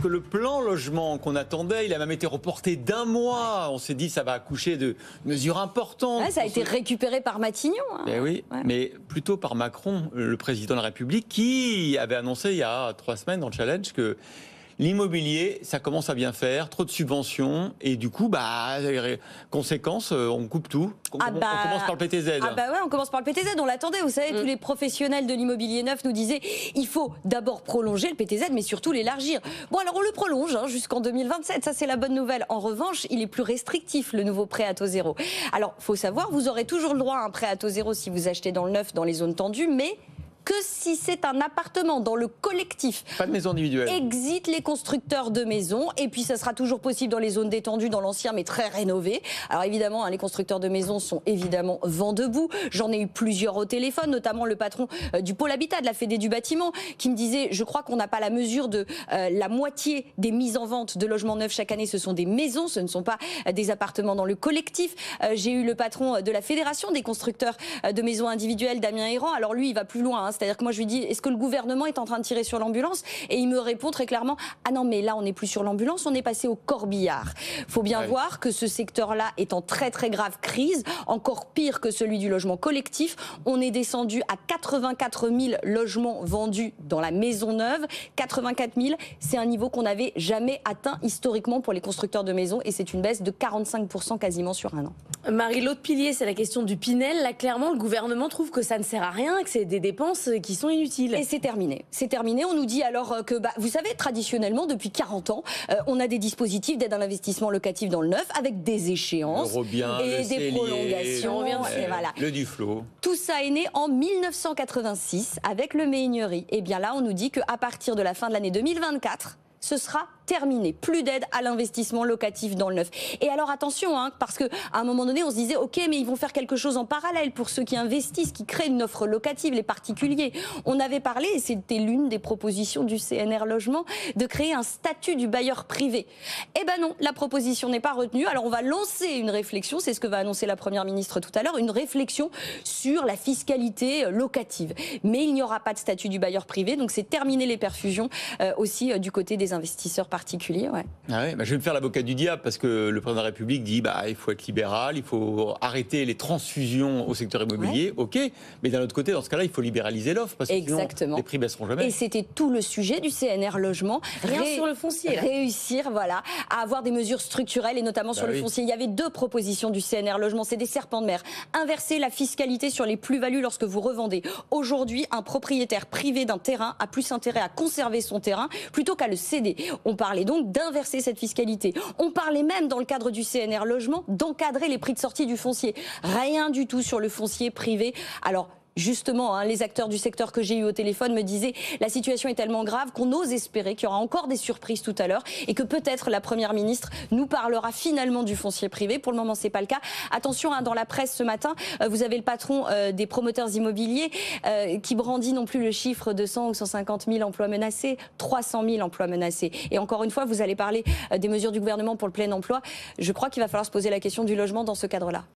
que le plan logement qu'on attendait, il a même été reporté d'un mois. On s'est dit ça va accoucher de mesures importantes. Ouais, ça a été récupéré par Matignon. Hein. Mais oui, ouais. Mais plutôt par Macron, le président de la République, qui avait annoncé il y a 3 semaines dans le Challenge que l'immobilier, ça commence à bien faire, trop de subventions, et du coup, conséquence, on coupe tout. On commence par le PTZ. Ah bah ouais, on commence par le PTZ, on l'attendait. Vous savez, tous les professionnels de l'immobilier neuf nous disaient il faut d'abord prolonger le PTZ, mais surtout l'élargir. Bon, alors on le prolonge jusqu'en 2027, ça c'est la bonne nouvelle. En revanche, il est plus restrictif, le nouveau prêt à taux zéro. Alors, faut savoir, vous aurez toujours le droit à un prêt à taux zéro si vous achetez dans le neuf, dans les zones tendues, mais que si c'est un appartement dans le collectif. Pas de maison individuelle. Exit les constructeurs de maisons. Et puis, ça sera toujours possible dans les zones détendues, dans l'ancien, mais très rénové. Alors, évidemment, les constructeurs de maisons sont évidemment vent debout. J'en ai eu plusieurs au téléphone, notamment le patron du pôle habitat de la Fédé du bâtiment, qui me disait, je crois qu'on n'a pas la mesure de la moitié des mises en vente de logements neufs chaque année. Ce sont des maisons, ce ne sont pas des appartements dans le collectif. J'ai eu le patron de la Fédération des constructeurs de maisons individuelles, Damien Héran. Alors, lui, il va plus loin, c'est-à-dire que moi je lui dis est-ce que le gouvernement est en train de tirer sur l'ambulance, et il me répond très clairement ah non mais là on n'est plus sur l'ambulance, on est passé au corbillard. Faut bien voir que ce secteur-là est en très très grave crise, encore pire que celui du logement collectif. On est descendu à 84 000 logements vendus dans la maison neuve. 84 000, c'est un niveau qu'on n'avait jamais atteint historiquement pour les constructeurs de maisons, et c'est une baisse de 45% quasiment sur un an. Marie, l'autre pilier, c'est la question du Pinel. Là, clairement, le gouvernement trouve que ça ne sert à rien, que c'est des dépenses qui sont inutiles. Et c'est terminé. C'est terminé. On nous dit alors que, vous savez, traditionnellement, depuis 40 ans, on a des dispositifs d'aide à l'investissement locatif dans le neuf avec des échéances et des prolongations. Voilà. Le Duflot. Tout ça est né en 1986 avec le Méhaignerie. Et bien là, on nous dit qu'à partir de la fin de l'année 2024, ce sera terminé. Plus d'aide à l'investissement locatif dans le neuf. Et alors attention, parce qu'à un moment donné, on se disait ok, mais ils vont faire quelque chose en parallèle pour ceux qui investissent, qui créent une offre locative, les particuliers. On avait parlé, et c'était l'une des propositions du CNR Logement, de créer un statut du bailleur privé. Eh ben non, la proposition n'est pas retenue. Alors on va lancer une réflexion, c'est ce que va annoncer la Première ministre tout à l'heure, une réflexion sur la fiscalité locative. Mais il n'y aura pas de statut du bailleur privé, donc c'est terminer les perfusions aussi du côté des investisseurs particuliers. Ouais. Ah ouais, je vais me faire l'avocat du diable parce que le président de la République dit il faut être libéral, il faut arrêter les transfusions au secteur immobilier, ok, mais d'un autre côté, dans ce cas-là, il faut libéraliser l'offre parce que sinon, les prix baisseront jamais. Et c'était tout le sujet du CNR Logement. Rien sur le foncier. Réussir, à avoir des mesures structurelles et notamment sur le foncier. Il y avait 2 propositions du CNR Logement, c'est des serpents de mer. Inverser la fiscalité sur les plus-values lorsque vous revendez. Aujourd'hui, un propriétaire privé d'un terrain a plus intérêt à conserver son terrain plutôt qu'à le céder. On parlait donc d'inverser cette fiscalité. On parlait même, dans le cadre du CNR Logement, d'encadrer les prix de sortie du foncier. Rien du tout sur le foncier privé. Alors, justement, les acteurs du secteur que j'ai eu au téléphone me disaient la situation est tellement grave qu'on ose espérer qu'il y aura encore des surprises tout à l'heure et que peut-être la Première ministre nous parlera finalement du foncier privé. Pour le moment, c'est pas le cas. Attention, dans la presse ce matin, vous avez le patron des promoteurs immobiliers qui brandit non plus le chiffre de 100 ou 150 000 emplois menacés, 300 000 emplois menacés. Et encore une fois, vous allez parler des mesures du gouvernement pour le plein emploi. Je crois qu'il va falloir se poser la question du logement dans ce cadre-là.